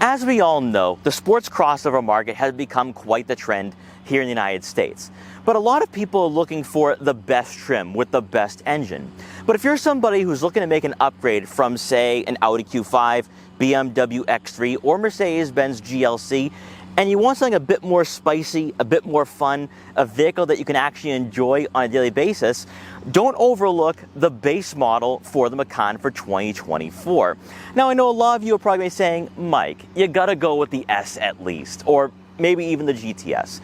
As we all know, the sports crossover market has become quite the trend here in the United States. But a lot of people are looking for the best trim with the best engine. But if you're somebody who's looking to make an upgrade from, say, an Audi Q5, BMW X3, or Mercedes-Benz GLC, and you want something a bit more spicy, a bit more fun, a vehicle that you can actually enjoy on a daily basis, don't overlook the base model for the Macan for 2024. Now, I know a lot of you are probably saying, Mike, you gotta go with the S at least, or maybe even the GTS.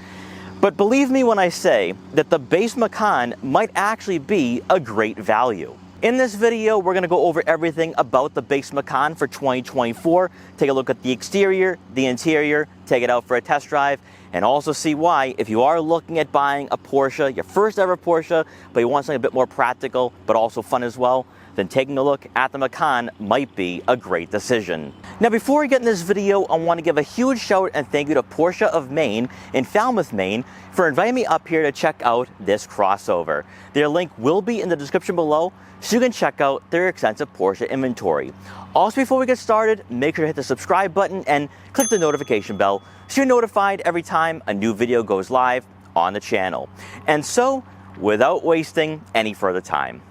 But believe me when I say that the base Macan might actually be a great value. In this video, we're going to go over everything about the base Macan for 2024, take a look at the exterior, the interior, take it out for a test drive, and also see why, if you are looking at buying a Porsche, your first ever Porsche, but you want something a bit more practical, but also fun as well, then taking a look at the Macan might be a great decision. Now, before we get in this video, I want to give a huge shout and thank you to Porsche of Maine in Falmouth, Maine, for inviting me up here to check out this crossover. Their link will be in the description below, so you can check out their extensive Porsche inventory. Also, before we get started, make sure to hit the subscribe button and click the notification bell so you're notified every time a new video goes live on the channel. And so, without wasting any further time,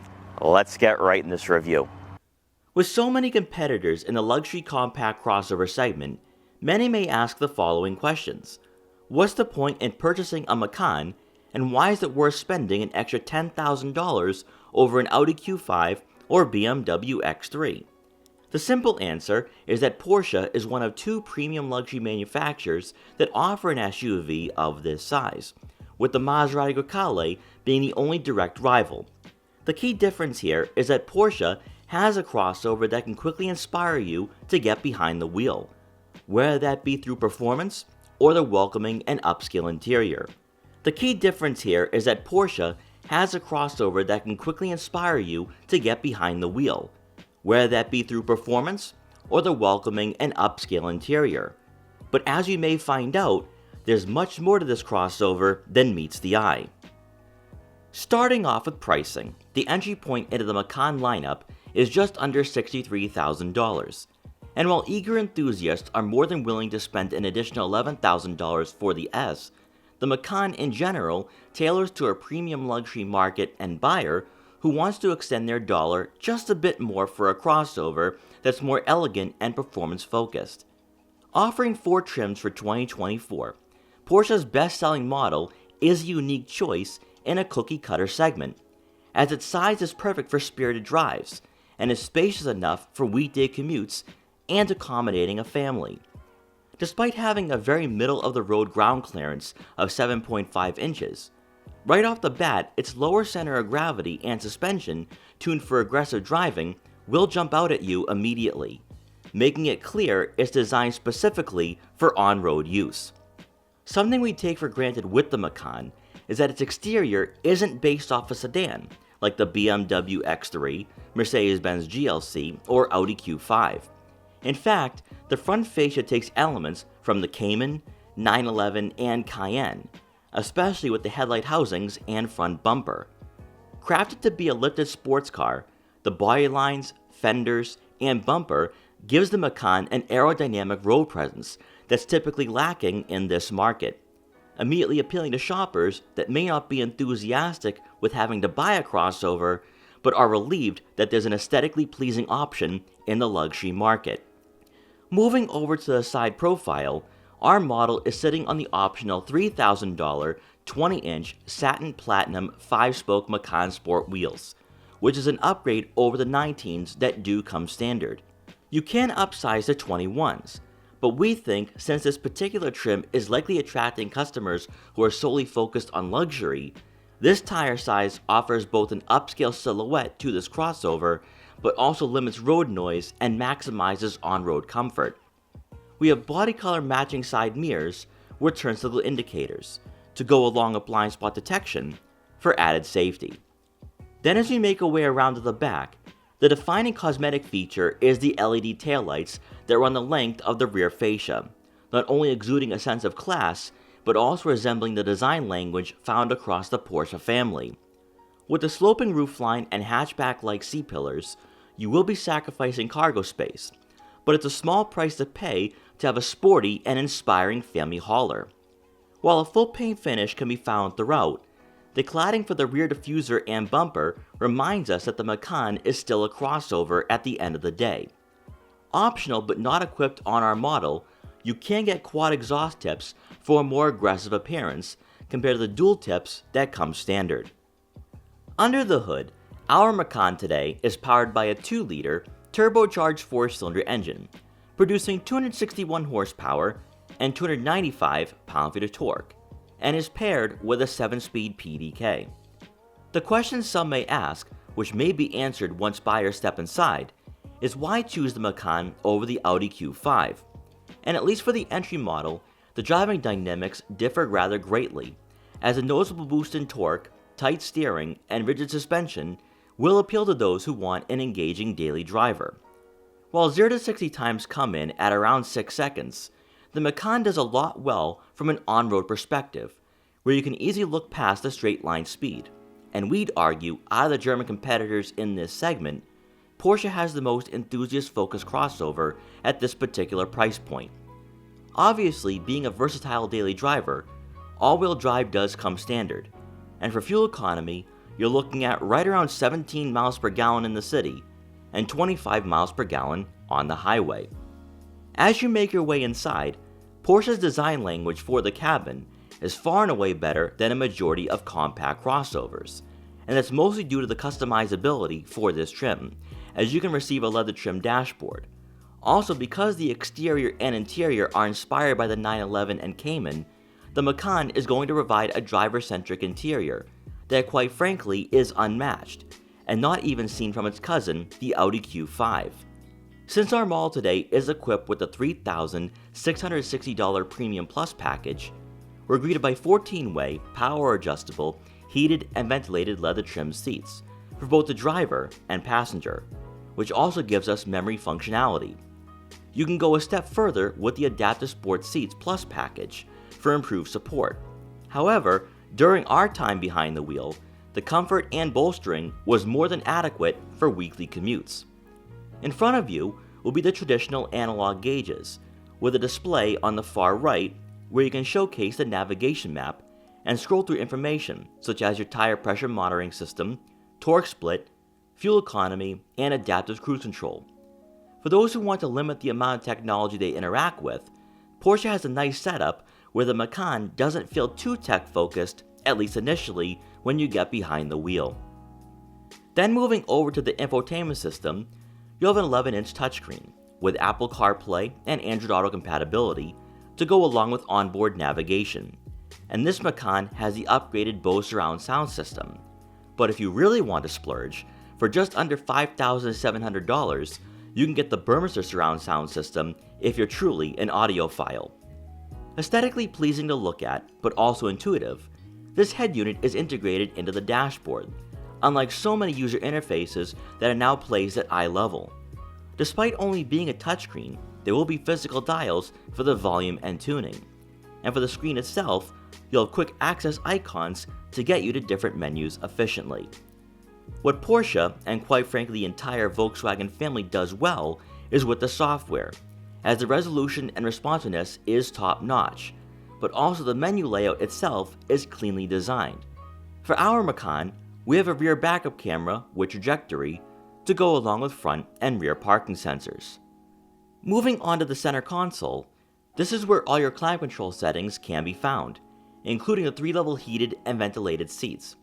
let's get right in this review. With so many competitors in the luxury compact crossover segment, many may ask the following questions. What's the point in purchasing a Macan, and why is it worth spending an extra $10,000 over an Audi Q5 or BMW X3? The simple answer is that Porsche is one of two premium luxury manufacturers that offer an SUV of this size, with the Maserati Grecale being the only direct rival. The key difference here is that Porsche has a crossover that can quickly inspire you to get behind the wheel, whether that be through performance or the welcoming and upscale interior. The key difference here is that Porsche has a crossover that can quickly inspire you to get behind the wheel, whether that be through performance or the welcoming and upscale interior. But as you may find out, there's much more to this crossover than meets the eye. Starting off with pricing, the entry point into the Macan lineup is just under $63,000. And while eager enthusiasts are more than willing to spend an additional $11,000 for the S, the Macan in general tailors to a premium luxury market and buyer who wants to extend their dollar just a bit more for a crossover that's more elegant and performance focused. Offering 4 trims for 2024, Porsche's best-selling model is a unique choice in a cookie-cutter segment, as its size is perfect for spirited drives and is spacious enough for weekday commutes and accommodating a family. Despite having a very middle-of-the-road ground clearance of 7.5 inches, right off the bat, its lower center of gravity and suspension, tuned for aggressive driving, will jump out at you immediately, making it clear it's designed specifically for on-road use. Something we take for granted with the Macan is that its exterior isn't based off a sedan, like the BMW X3, Mercedes-Benz GLC, or Audi Q5. In fact, the front fascia takes elements from the Cayman, 911, and Cayenne, especially with the headlight housings and front bumper. Crafted to be a lifted sports car, the body lines, fenders, and bumper gives the Macan an aerodynamic road presence that's typically lacking in this market, immediately appealing to shoppers that may not be enthusiastic with having to buy a crossover, but are relieved that there's an aesthetically pleasing option in the luxury market. Moving over to the side profile, our model is sitting on the optional $3,000 20-inch satin platinum 5-spoke Macan Sport wheels, which is an upgrade over the 19s that do come standard. You can upsize to 21s, but we think since this particular trim is likely attracting customers who are solely focused on luxury, this tire size offers both an upscale silhouette to this crossover, but also limits road noise and maximizes on-road comfort. We have body color matching side mirrors with turn signal indicators to go along with blind spot detection for added safety. Then as we make our way around to the back, the defining cosmetic feature is the LED taillights that run the length of the rear fascia, not only exuding a sense of class, but also resembling the design language found across the Porsche family. With the sloping roofline and hatchback-like C-pillars, you will be sacrificing cargo space, but it's a small price to pay to have a sporty and inspiring family hauler. While a full paint finish can be found throughout, the cladding for the rear diffuser and bumper reminds us that the Macan is still a crossover at the end of the day. Optional but not equipped on our model, you can get quad exhaust tips for a more aggressive appearance compared to the dual tips that come standard. Under the hood, our Macan today is powered by a 2-liter turbocharged 4-cylinder engine, producing 261 horsepower and 295 pound-feet of torque, and is paired with a 7-speed PDK. The question some may ask, which may be answered once buyers step inside, is why choose the Macan over the Audi Q5? And at least for the entry model, the driving dynamics differ rather greatly, as a noticeable boost in torque, tight steering, and rigid suspension will appeal to those who want an engaging daily driver. While 0 to 60 times come in at around 6 seconds, the Macan does a lot well from an on-road perspective, where you can easily look past the straight line speed. And we'd argue, out of the German competitors in this segment, Porsche has the most enthusiast-focused crossover at this particular price point. Obviously, being a versatile daily driver, all-wheel drive does come standard, and for fuel economy, you're looking at right around 17 miles per gallon in the city, and 25 miles per gallon on the highway. As you make your way inside, Porsche's design language for the cabin is far and away better than a majority of compact crossovers, and that's mostly due to the customizability for this trim, as you can receive a leather trim dashboard. Also, because the exterior and interior are inspired by the 911 and Cayman, the Macan is going to provide a driver-centric interior that quite frankly is unmatched, and not even seen from its cousin, the Audi Q5. Since our model today is equipped with the $3,660 Premium Plus package, we're greeted by 14-way, power-adjustable, heated and ventilated leather trim seats for both the driver and passenger, which also gives us memory functionality. You can go a step further with the Adaptive Sport Seats Plus package for improved support. However, during our time behind the wheel, the comfort and bolstering was more than adequate for weekly commutes. In front of you will be the traditional analog gauges, with a display on the far right where you can showcase the navigation map and scroll through information such as your tire pressure monitoring system, torque split, fuel economy, and adaptive cruise control. For those who want to limit the amount of technology they interact with, Porsche has a nice setup where the Macan doesn't feel too tech-focused, at least initially, when you get behind the wheel. Then moving over to the infotainment system, you'll have an 11-inch touchscreen with Apple CarPlay and Android Auto compatibility to go along with onboard navigation. And this Macan has the upgraded Bose surround sound system. But if you really want to splurge, for just under $5,700, you can get the Burmester surround sound system if you're truly an audiophile. Aesthetically pleasing to look at, but also intuitive, this head unit is integrated into the dashboard, unlike so many user interfaces that are now placed at eye level. Despite only being a touchscreen, there will be physical dials for the volume and tuning. And for the screen itself, you'll have quick access icons to get you to different menus efficiently. What Porsche, and quite frankly the entire Volkswagen family does well, is with the software, as the resolution and responsiveness is top-notch, but also the menu layout itself is cleanly designed. For our Macan, we have a rear backup camera with trajectory to go along with front and rear parking sensors. Moving on to the center console, this is where all your climate control settings can be found, including the 3-level heated and ventilated seats.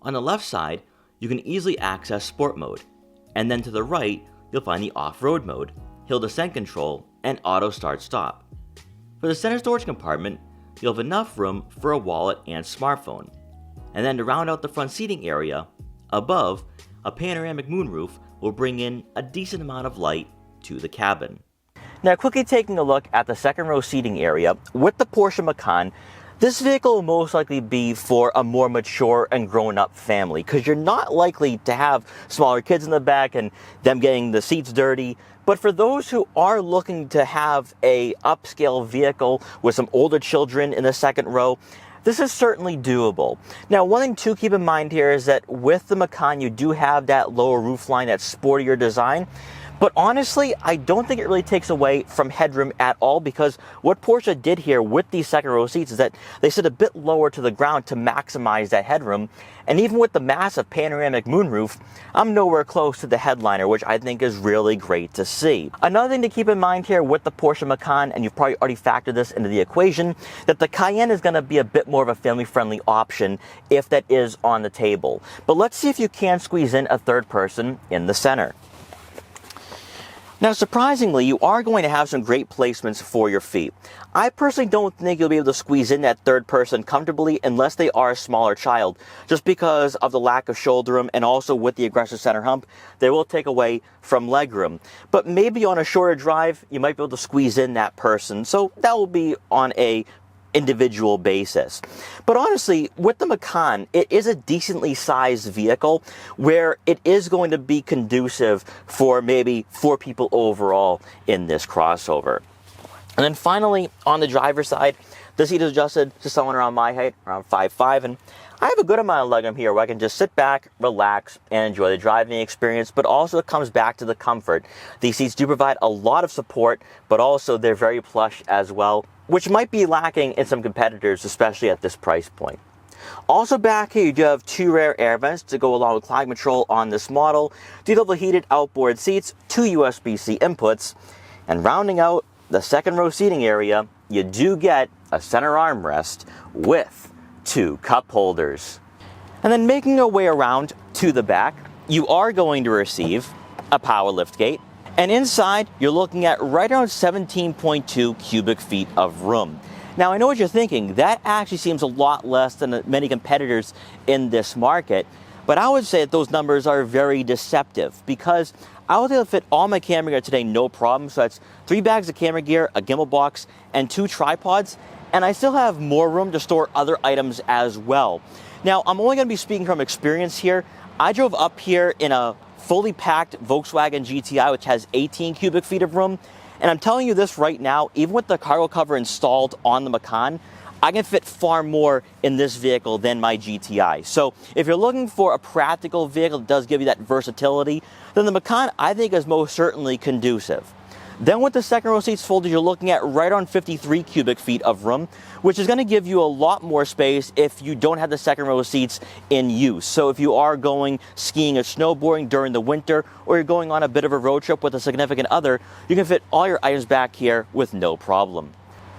On the left side, you can easily access Sport mode, and then to the right, you'll find the off-road mode, hill descent control, and auto start-stop. For the center storage compartment, you'll have enough room for a wallet and smartphone. And then to round out the front seating area, above, a panoramic moonroof will bring in a decent amount of light to the cabin. Now quickly taking a look at the second row seating area, with the Porsche Macan, this vehicle will most likely be for a more mature and grown-up family, because you're not likely to have smaller kids in the back and them getting the seats dirty. But for those who are looking to have a upscale vehicle with some older children in the second row, this is certainly doable. Now, one thing to keep in mind here is that with the Macan, you do have that lower roofline, that sportier design. But honestly, I don't think it really takes away from headroom at all, because what Porsche did here with these second row seats is that they sit a bit lower to the ground to maximize that headroom. And even with the massive panoramic moonroof, I'm nowhere close to the headliner, which I think is really great to see. Another thing to keep in mind here with the Porsche Macan, and you've probably already factored this into the equation, that the Cayenne is going to be a bit more of a family-friendly option if that is on the table. But let's see if you can squeeze in a third person in the center. Now, surprisingly, you are going to have some great placements for your feet. I personally don't think you'll be able to squeeze in that third person comfortably unless they are a smaller child, just because of the lack of shoulder room, and also with the aggressive center hump, they will take away from legroom. But maybe on a shorter drive, you might be able to squeeze in that person, so that will be on a individual basis. But honestly, with the Macan, it is a decently sized vehicle where it is going to be conducive for maybe 4 people overall in this crossover. And then finally, on the driver's side, the seat is adjusted to someone around my height, around 5'5", and I have a good amount of legroom here where I can just sit back, relax, and enjoy the driving experience, but also it comes back to the comfort. These seats do provide a lot of support, but also they're very plush as well, which might be lacking in some competitors, especially at this price point. Also back here, you do have 2 rear air vents to go along with climate control on this model, 2 double heated outboard seats, 2 USB-C inputs, and rounding out the second row seating area, you do get a center armrest with 2 cup holders. And then making our way around to the back, you are going to receive a power liftgate. And inside, you're looking at right around 17.2 cubic feet of room. Now, I know what you're thinking. That actually seems a lot less than many competitors in this market. But I would say that those numbers are very deceptive, because I was able to fit all my camera gear today no problem. So that's 3 bags of camera gear, a gimbal box, and 2 tripods. And I still have more room to store other items as well. Now, I'm only going to be speaking from experience here. I drove up here in a fully packed Volkswagen GTI, which has 18 cubic feet of room. And I'm telling you this right now, even with the cargo cover installed on the Macan, I can fit far more in this vehicle than my GTI. So if you're looking for a practical vehicle that does give you that versatility, then the Macan, I think, is most certainly conducive. Then with the second row seats folded, you're looking at right on 53 cubic feet of room, which is going to give you a lot more space if you don't have the second row seats in use. So if you are going skiing or snowboarding during the winter, or you're going on a bit of a road trip with a significant other, you can fit all your items back here with no problem.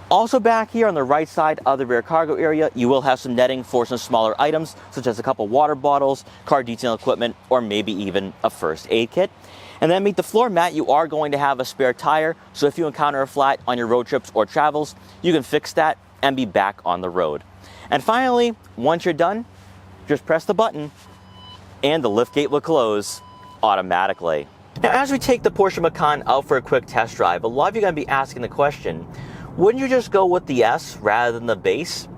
Also back here on the right side of the rear cargo area, you will have some netting for some smaller items, such as a couple water bottles, car detail equipment, or maybe even a first aid kit. And then beneath the floor mat, you are going to have a spare tire, so if you encounter a flat on your road trips or travels, you can fix that and be back on the road. And finally, once you're done, just press the button and the liftgate will close automatically. Now, as we take the Porsche Macan out for a quick test drive, a lot of you are going to be asking the question, wouldn't you just go with the S rather than the base?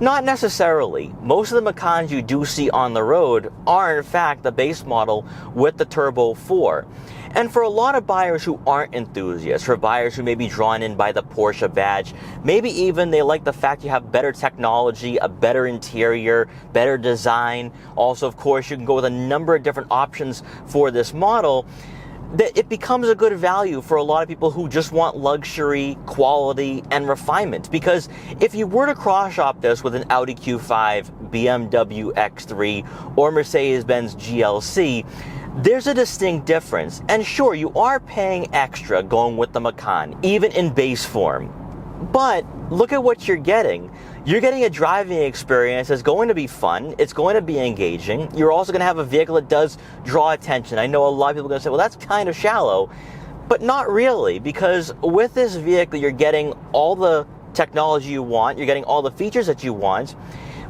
Not necessarily. Most of the Macans you do see on the road are in fact the base model with the Turbo 4. And for a lot of buyers who aren't enthusiasts, for buyers who may be drawn in by the Porsche badge, maybe even they like the fact you have better technology, a better interior, better design. Also, of course, you can go with a number of different options for this model. That it becomes a good value for a lot of people who just want luxury, quality, and refinement. Because if you were to cross-shop this with an Audi Q5, BMW X3, or Mercedes-Benz GLC, there's a distinct difference. And sure, you are paying extra going with the Macan, even in base form. But look at what you're getting. You're getting a driving experience that's going to be fun. It's going to be engaging. You're also going to have a vehicle that does draw attention. I know a lot of people are going to say, well, that's kind of shallow. But not really, because with this vehicle, you're getting all the technology you want. You're getting all the features that you want.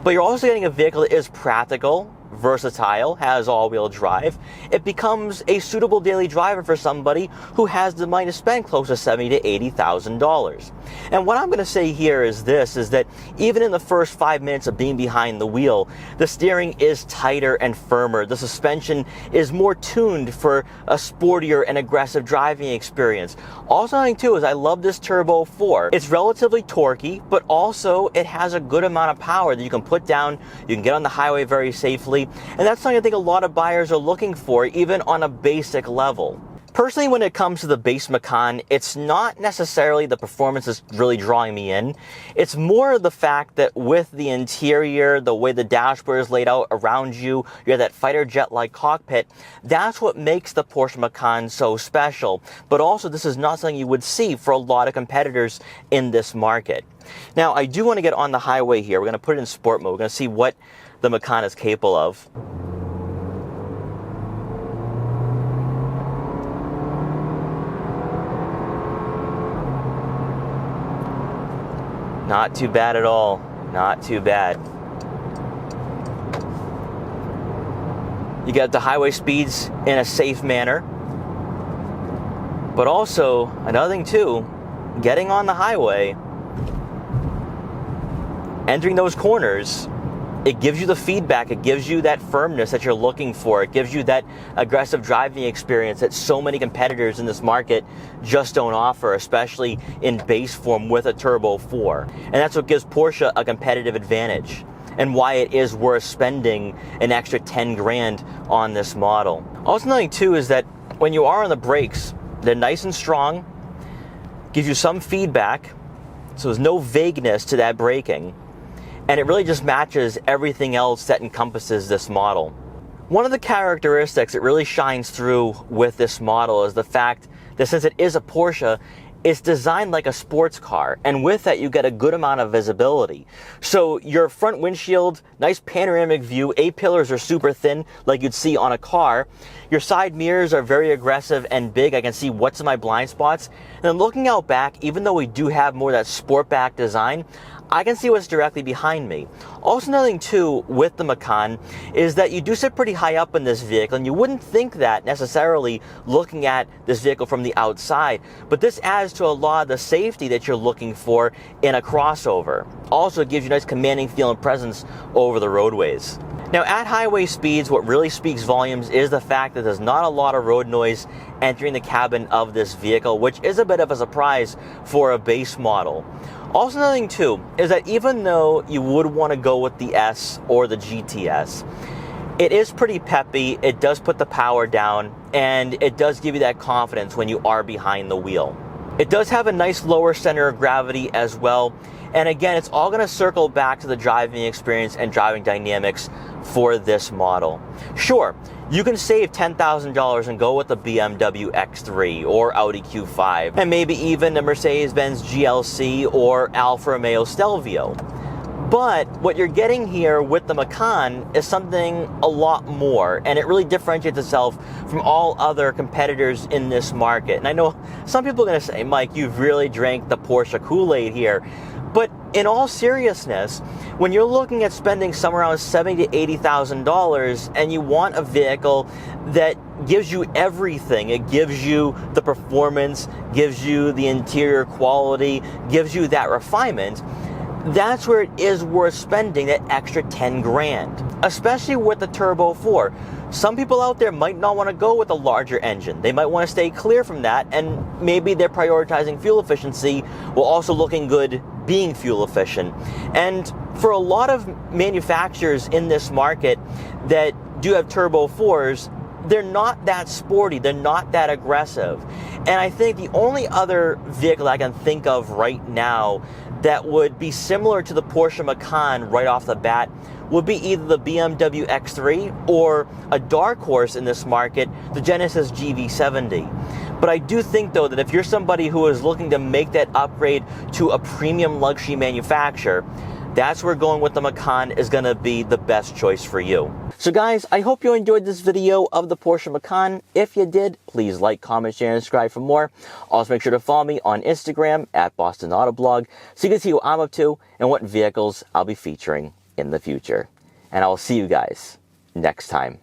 But you're also getting a vehicle that is practical, versatile, has all-wheel drive. It becomes a suitable daily driver for somebody who has the money to spend close to $70,000 to $80,000. And what I'm going to say here is this, is that even in the first 5 minutes of being behind the wheel, the steering is tighter and firmer. The suspension is more tuned for a sportier and aggressive driving experience. Also, something too is I love this Turbo 4. It's relatively torquey, but also it has a good amount of power that you can put down. You can get on the highway very safely. And that's something I think a lot of buyers are looking for, even on a basic level. Personally, when it comes to the base Macan, it's not necessarily the performance that's really drawing me in. It's more the fact that with the interior, the way the dashboard is laid out around you, you have that fighter jet-like cockpit, that's what makes the Porsche Macan so special. But also, this is not something you would see for a lot of competitors in this market. Now, I do want to get on the highway here. We're going to put it in sport mode. We're going to see what the Macan is capable of. Not too bad at all. Not too bad. You get the highway speeds in a safe manner. But also, another thing too, getting on the highway, entering those corners, it gives you the feedback, it gives you that firmness that you're looking for, it gives you that aggressive driving experience that so many competitors in this market just don't offer, especially in base form with a Turbo 4. And that's what gives Porsche a competitive advantage, and why it is worth spending an extra 10 grand on this model. Also, another thing too is that when you are on the brakes, they're nice and strong, gives you some feedback, so there's no vagueness to that braking. And it really just matches everything else that encompasses this model. One of the characteristics that really shines through with this model is the fact that since it is a Porsche, it's designed like a sports car, and with that you get a good amount of visibility. So your front windshield, nice panoramic view, A-pillars are super thin like you'd see on a car. Your side mirrors are very aggressive and big. I can see what's in my blind spots. And then looking out back, even though we do have more of that sport back design, I can see what's directly behind me. Also, another thing too with the Macan is that you do sit pretty high up in this vehicle, and you wouldn't think that necessarily looking at this vehicle from the outside, but this adds to a lot of the safety that you're looking for in a crossover. Also, it gives you a nice commanding feel and presence over the roadways. Now, at highway speeds, what really speaks volumes is the fact that there's not a lot of road noise entering the cabin of this vehicle, which is a bit of a surprise for a base model. Also, another thing too is that even though you would want to go with the S or the GTS, it is pretty peppy, it does put the power down, and it does give you that confidence when you are behind the wheel. It does have a nice lower center of gravity as well, and again, it's all going to circle back to the driving experience and driving dynamics for this model. Sure, you can save $10,000 and go with the BMW X3 or Audi Q5, and maybe even a Mercedes-Benz GLC or Alfa Romeo Stelvio. But what you're getting here with the Macan is something a lot more, and it really differentiates itself from all other competitors in this market. And I know some people are going to say, Mike, you've really drank the Porsche Kool-Aid here. But in all seriousness, when you're looking at spending somewhere around $70,000 to $80,000 and you want a vehicle that gives you everything, it gives you the performance, gives you the interior quality, gives you that refinement, that's where it is worth spending that extra 10 grand, especially with the Turbo 4. Some people out there might not want to go with a larger engine. They might want to stay clear from that, and maybe they're prioritizing fuel efficiency while also looking good being fuel efficient. And for a lot of manufacturers in this market that do have Turbo 4s, they're not that sporty, they're not that aggressive. And I think the only other vehicle I can think of right now that would be similar to the Porsche Macan right off the bat would be either the BMW X3 or a dark horse in this market, the Genesis GV70. But I do think though that if you're somebody who is looking to make that upgrade to a premium luxury manufacturer, that's where going with the Macan is going to be the best choice for you. So guys, I hope you enjoyed this video of the Porsche Macan. If you did, please like, comment, share, and subscribe for more. Also, make sure to follow me on Instagram at Boston Autoblog so you can see what I'm up to and what vehicles I'll be featuring in the future. And I will see you guys next time.